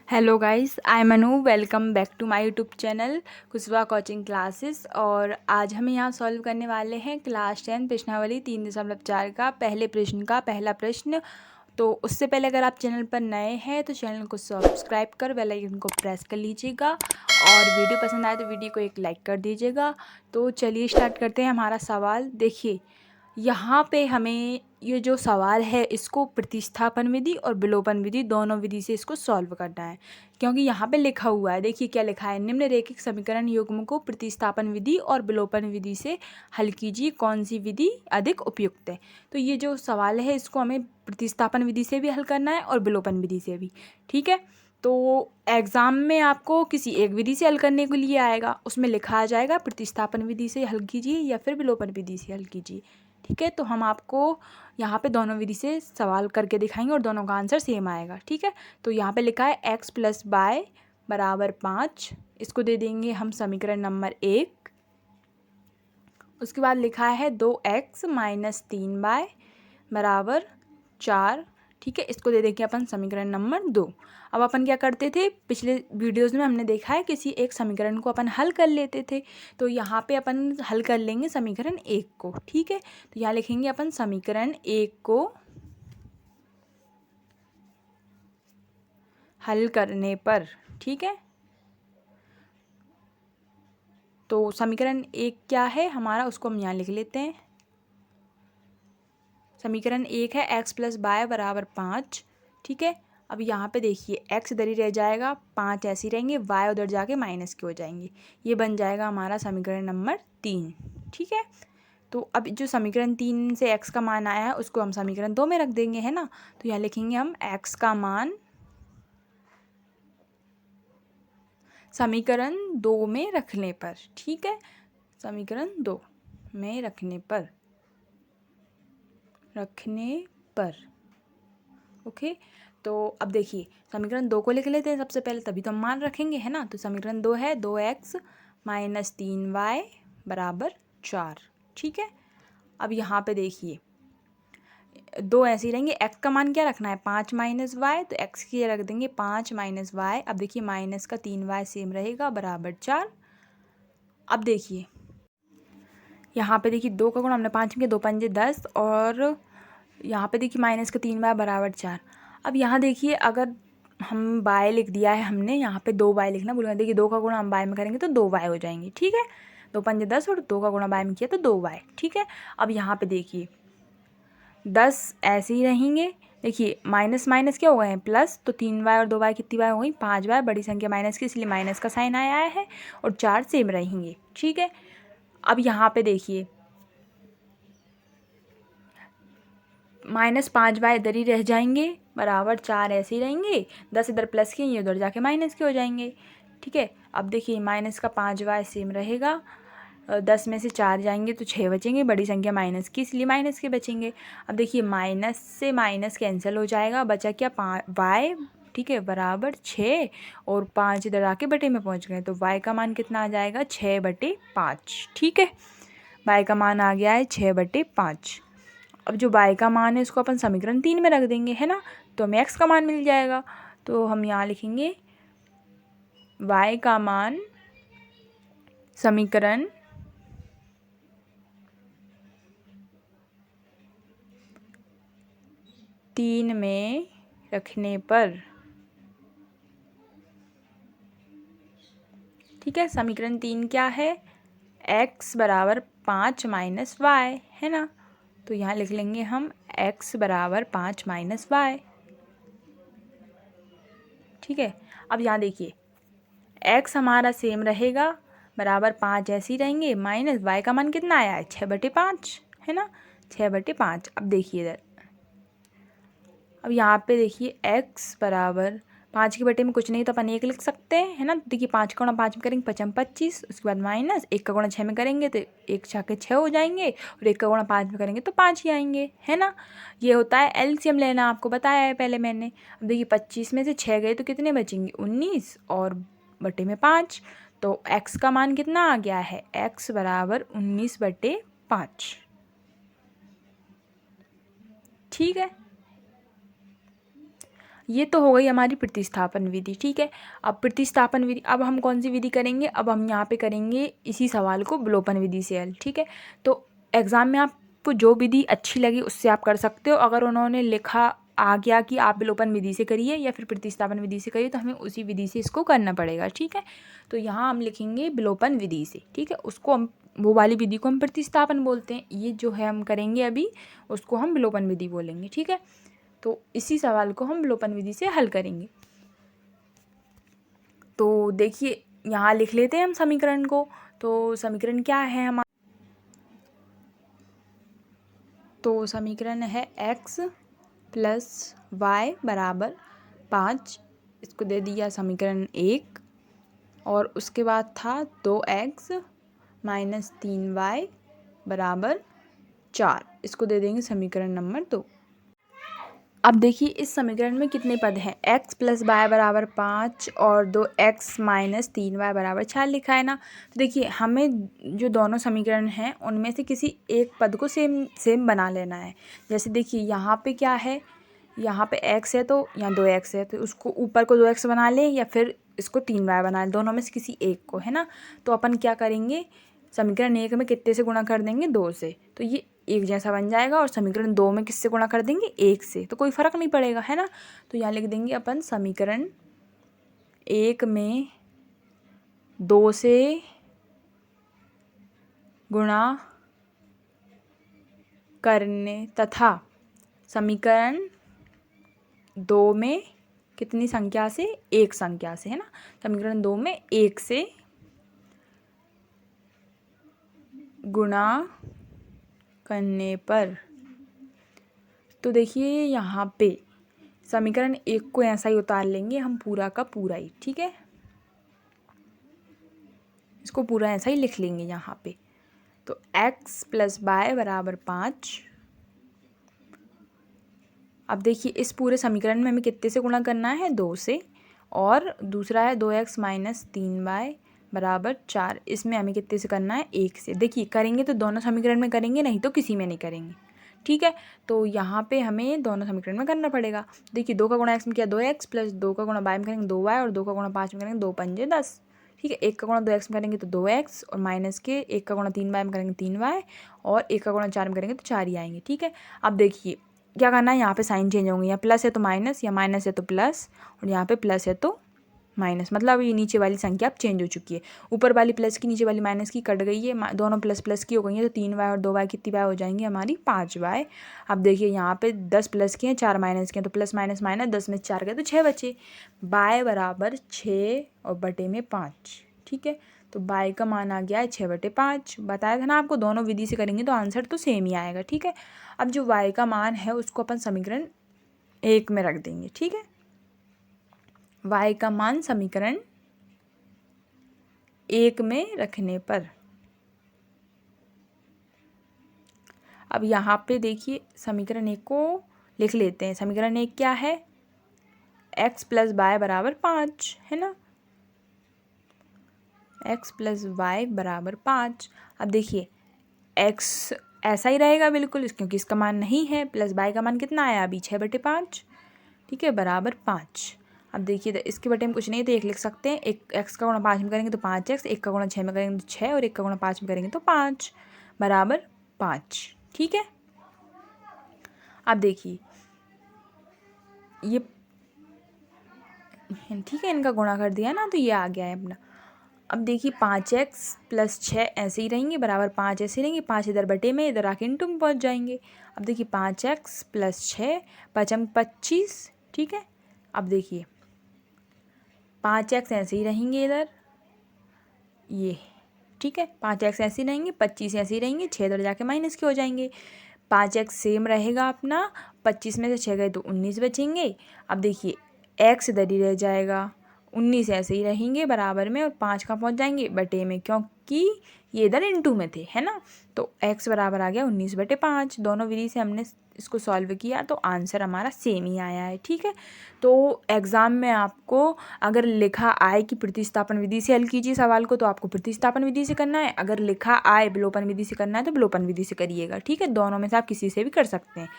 Hello guys, I am Anu. Welcome back to my YouTube channel Kushwa coaching classes. और आज हम यहाँ सॉल्व करने वाले हैं क्लास 10 प्रश्नावली 3.4 का पहले प्रश्न का पहला प्रश्न। तो उससे पहले अगर आप चैनल पर नए हैं तो चैनल को सब्सक्राइब कर बेल आइकन को प्रेस कर लीजिएगा और वीडियो पसंद आए तो वीडियो को एक लाइक कर दीजिएगा। तो चलिए स्टार्ट करते हैं हमारा सवाल। देखिए, यहाँ पे हमें ये जो सवाल है इसको प्रतिस्थापन विधि और विलोपन विधि दोनों विधि से इसको सॉल्व करना है, क्योंकि यहाँ पे लिखा हुआ है। देखिए क्या लिखा है, निम्नरेखिक समीकरण युग्म को प्रतिस्थापन विधि और विलोपन विधि से हल कीजिए, कौन सी विधि अधिक उपयुक्त है। तो ये जो सवाल है इसको हमें प्रतिस्थापन विधि से भी हल करना है और विलोपन विधि से भी। ठीक है, तो एग्ज़ाम में आपको किसी एक विधि से हल करने के लिए आएगा, उसमें लिखा आ जाएगा प्रतिस्थापन विधि से हल कीजिए या फिर विलोपन विधि से हल कीजिए। ठीक है, तो हम आपको यहाँ पे दोनों विधि से सवाल करके दिखाएंगे और दोनों का आंसर सेम आएगा। ठीक है, तो यहाँ पे लिखा है x + y = 5। इसको दे देंगे हम समीकरण नंबर 1। उसके बाद लिखा है 2x - 3y = 4। ठीक है, इसको दे देंगे अपन समीकरण नंबर 2। अब अपन क्या करते थे, पिछले वीडियोज़ में हमने देखा है किसी एक समीकरण को अपन हल कर लेते थे, तो यहाँ पे अपन हल कर लेंगे समीकरण 1 को। ठीक है, तो यहाँ लिखेंगे अपन समीकरण 1 को हल करने पर। ठीक है, तो समीकरण 1 क्या है हमारा, उसको हम यहाँ लिख लेते हैं। समीकरण 1 है x + y = 5। ठीक है, अब यहाँ पे देखिए x इधर ही रह जाएगा, 5 ऐसे ही रहेंगे, y उधर जाके माइनस के हो जाएंगे। ये बन जाएगा हमारा समीकरण नंबर 3। ठीक है, तो अब जो समीकरण 3 से x का मान आया है उसको हम समीकरण 2 में रख देंगे, है ना। तो यहाँ लिखेंगे हम x का मान समीकरण 2 में रखने पर। ठीक है, समीकरण 2 में रखने पर ओके। तो अब देखिए समीकरण 2 को लिख लेते हैं सबसे पहले, तभी तो हम मान रखेंगे, है ना। तो समीकरण 2 है 2x - 3y = 4। ठीक है, अब यहाँ पे देखिए 2 ऐसे ही रहेंगे, x का मान क्या रखना है 5 - y, तो x की रख देंगे 5 - y। अब देखिए माइनस का 3y सेम रहेगा = 4। अब देखिए यहाँ पे देखिए 2 का गुण हमने 5 में किया, 2 × 5 = 10, और यहाँ पे देखिए माइनस का 3y = 4। अब यहाँ देखिए अगर हम y लिख दिया है हमने, यहाँ पे 2y लिखना भूल गए। देखिए 2 का गुणा हम y में करेंगे तो 2y हो जाएंगे। ठीक है, 2 × 5 = 10 और 2 का गुणा y में किया तो 2y। ठीक है, अब यहाँ पे देखिए 10 ऐसे ही रहेंगे। देखिए माइनस माइनस क्या हो गए हैं प्लस, तो 3y और 2y कितनी y हो गई 5y, बड़ी संख्या माइनस की इसलिए माइनस का साइन आया है, और 4 सेम रहेंगे। ठीक है, अब यहाँ पे देखिए -5y इधर ही रह जाएंगे, =4 ऐसे ही रहेंगे। 10 इधर प्लस के, ये उधर जाके माइनस के हो जाएंगे। ठीक है, अब देखिए माइनस का 5y सेम रहेगा, 10 में से 4 जाएंगे तो 6 बचेंगे, बड़ी संख्या माइनस की इसलिए माइनस के बचेंगे। अब देखिए माइनस से माइनस कैंसिल हो जाएगा, बचा क्या y। ठीक है, =6, और 5 इधर आके बटे में पहुंच गए, तो y का मान कितना आ जाएगा 6/5। ठीक है, y का मान आ गया है 6/5। अब जो y का मान है इसको अपन समीकरण 3 में रख देंगे, है ना, तो हमें x का मान मिल जाएगा। तो हम यहाँ लिखेंगे y का मान समीकरण 3 में रखने पर। ठीक है, समीकरण 3 क्या है, x = 5 - y, है ना। तो यहाँ लिख लेंगे हम x = 5 - y। ठीक है, अब यहाँ देखिए x हमारा सेम रहेगा, =5 ऐसे ही रहेंगे, माइनस y का मान कितना आया है 6/5, है ना, 6/5। अब देखिए इधर, अब यहाँ पे देखिए x = 5 के बटे में कुछ नहीं तो अपन 1 लिख सकते हैं, है ना। देखिए 5 का गुणा 5 में करेंगे 5 × 25, उसके बाद माइनस 1 का गुणा 6 में करेंगे तो 1 × 6 हो जाएंगे, और 1 का गुणा 5 में करेंगे तो 5 ही आएंगे, है ना। ये होता है एलसीएम लेना, आपको बताया है पहले मैंने। अब देखिए 25 में से 6 गए तो कितने बचेंगे 19, और बटे में 5, तो x का मान कितना आ गया है, x = 19/5। ठीक है, ये तो हो गई हमारी प्रतिस्थापन विधि, ठीक है। अब प्रतिस्थापन विधि, अब हम कौन सी विधि करेंगे, अब हम यहाँ पे करेंगे इसी सवाल को विलोपन विधि से हल, ठीक है। तो एग्ज़ाम में आपको जो विधि अच्छी लगी उससे आप कर सकते हो। अगर उन्होंने लिखा आ गया कि आप विलोपन विधि से करिए या फिर प्रतिस्थापन विधि से करिए, तो हमें उसी विधि से इसको करना पड़ेगा, ठीक है। तो यहाँ हम लिखेंगे विलोपन विधि से, ठीक है। उसको हम, वो वाली विधि को हम प्रतिस्थापन बोलते हैं, ये जो है हम करेंगे अभी उसको हम विलोपन विधि बोलेंगे, ठीक है। तो इसी सवाल को हम विलोपन विधि से हल करेंगे। तो देखिए यहाँ लिख लेते हैं हम समीकरण को। तो समीकरण क्या है हमारा, तो समीकरण है x + y = 5, इसको दे दिया समीकरण 1। और उसके बाद था 2x - 3y = 4, इसको दे देंगे समीकरण नंबर 2। अब देखिए इस समीकरण में कितने पद हैं, x + y = 5 और 2x - 3y = 4 लिखा है ना। तो देखिए हमें जो दोनों समीकरण हैं उनमें से किसी एक पद को सेम बना लेना है। जैसे देखिए यहाँ पे क्या है, यहाँ पे x है तो यहाँ 2x है, तो उसको ऊपर को 2x बना लें या फिर इसको 3y बना लें, दोनों में से किसी एक को, है ना। तो अपन क्या करेंगे, समीकरण 1 में कितने से गुणा कर देंगे, 2 से, तो ये एक जैसा बन जाएगा। और समीकरण 2 में किससे गुणा कर देंगे, 1 से, तो कोई फ़र्क नहीं पड़ेगा, है ना। तो यहाँ लिख देंगे अपन समीकरण 1 में 2 से गुणा करने तथा समीकरण 2 में कितनी संख्या से, 1 संख्या से, है ना। समीकरण 2 में 1 से गुणा करने पर, तो देखिए यहाँ पे समीकरण 1 को ऐसा ही उतार लेंगे हम पूरा का पूरा ही, ठीक है। इसको पूरा ऐसा ही लिख लेंगे यहाँ पे। तो x + y = 5। अब देखिए इस पूरे समीकरण में हमें कितने से गुणा करना है, 2 से। और दूसरा है 2x - 3y = 4, इसमें हमें कितने से करना है, 1 से। देखिए करेंगे तो दोनों समीकरण में करेंगे, नहीं तो किसी में नहीं करेंगे, ठीक है। तो यहाँ पे हमें दोनों समीकरण में करना पड़ेगा। देखिए 2 का गुणा x में किया 2x, प्लस 2 का गुणा y में करेंगे 2y, और 2 का गुणा 5 में करेंगे 2 × 5 = 10, ठीक है। 1 का गुणा 2x में करेंगे तो 2x, और माइनस के 1 का गुणा 3y में करेंगे 3y, और 1 का गुणा 4 में करेंगे तो 4 ही आएंगे, ठीक है। अब देखिए क्या करना है, यहाँ पे साइन चेंज होंगे, यहाँ प्लस है तो माइनस, या माइनस है तो प्लस, और यहाँ पे प्लस है तो माइनस, मतलब ये नीचे वाली संख्या अब चेंज हो चुकी है। ऊपर वाली प्लस की नीचे वाली माइनस की कट गई है, दोनों प्लस प्लस की हो गई है। तो 3y और 2y कितनी y हो जाएंगी हमारी, 5y। अब देखिए यहाँ पे 10 प्लस के हैं, 4 माइनस के हैं, तो प्लस माइनस माइनस, 10 में 4 गए तो 6 बचे। y = 6 और बटे में 5, ठीक है। तो y का मान आ गया है 6/5। बताया था ना आपको, दोनों विधि से करेंगे तो आंसर तो सेम ही आएगा, ठीक है। अब जो y का मान है उसको अपन समीकरण 1 में रख देंगे, ठीक है। y का मान समीकरण 1 में रखने पर, अब यहाँ पे देखिए समीकरण 1 को लिख लेते हैं। समीकरण 1 क्या है, x + y = 5, है ना। x + y = 5। अब देखिए x ऐसा ही रहेगा बिल्कुल, क्योंकि इसका मान नहीं है, प्लस y का मान कितना आया अभी, 6/5, ठीक है, बराबर 5। अब देखिए तो इसके बटे में कुछ नहीं, तो 1 लिख सकते हैं। एक x का गुणा 5 में करेंगे तो 5x, 1 का गुणा 6 में करेंगे तो 6, और 1 का गुणा 5 में करेंगे तो 5 = 5, ठीक है। अब देखिए ये, ठीक है, इनका गुणा कर दिया ना, तो ये आ गया है अपना। अब देखिए 5x + 6 ऐसे ही रहेंगे, बराबर 5 ऐसे ही रहेंगे, 5 इधर बटे में, इधर आके इंटू में पहुँच जाएंगे। अब देखिए 5x + 6, 5 25, ठीक है। अब देखिए 5x ऐसे ही रहेंगे इधर, ये, ठीक है, 5x ऐसे ही रहेंगे, 25 ऐसे ही रहेंगे, 6 इधर जाके माइनस के हो जाएंगे। 5x सेम रहेगा अपना, 25 में से 6 गए तो 19 बचेंगे। अब देखिए x इधर ही रह जाएगा, 19 ऐसे ही रहेंगे बराबर में, और 5 कहाँ पहुँच जाएंगे, बटे में, क्योंकि ये इधर इंटू में थे, है ना। तो x बराबर आ गया 19/5। दोनों विधि से हमने इसको सॉल्व किया तो आंसर हमारा सेम ही आया है, ठीक है। तो एग्ज़ाम में आपको अगर लिखा आए कि प्रतिस्थापन विधि से हल कीजिए सवाल को, तो आपको प्रतिस्थापन विधि से करना है। अगर लिखा आए विलोपन विधि से करना है तो विलोपन विधि से करिएगा, ठीक है। दोनों में से आप किसी से भी कर सकते हैं।